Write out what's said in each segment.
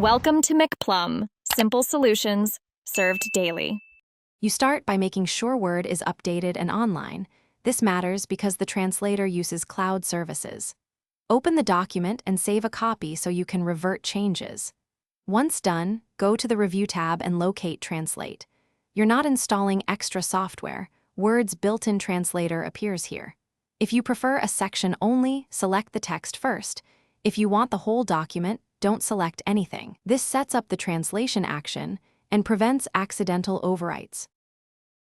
Welcome to McPlum, simple solutions served daily. You start by making sure Word is updated and online. This matters because the translator uses cloud services. Open the document and save a copy so you can revert changes. Once done, go to the Review tab and locate Translate. You're not installing extra software. Word's built-in translator appears here. If you prefer a section only, select the text first. If you want the whole document, don't select anything. This sets up the translation action and prevents accidental overwrites.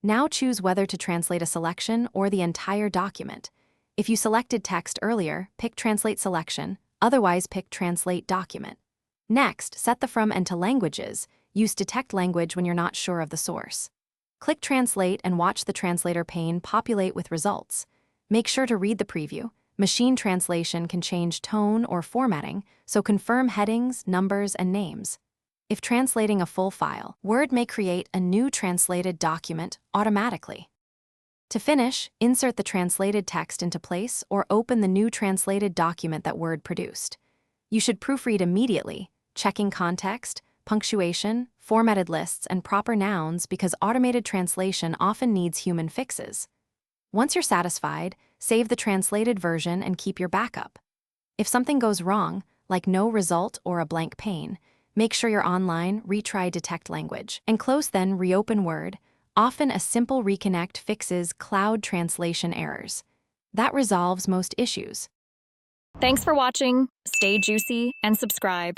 Now choose whether to translate a selection or the entire document. If you selected text earlier, pick Translate Selection, otherwise pick Translate Document. Next, set the from and to languages. Use Detect Language when you're not sure of the source. Click Translate and watch the translator pane populate with results. Make sure to read the preview. Machine translation can change tone or formatting, so confirm headings, numbers, and names. If translating a full file, Word may create a new translated document automatically. To finish, insert the translated text into place or open the new translated document that Word produced. You should proofread immediately, checking context, punctuation, formatted lists, and proper nouns because automated translation often needs human fixes. Once you're satisfied, save the translated version and keep your backup. If something goes wrong, like no result or a blank pane, make sure you're online, retry Detect Language, and close then reopen Word. Often a simple reconnect fixes cloud translation errors. That resolves most issues. Thanks for watching. Stay juicy and subscribe.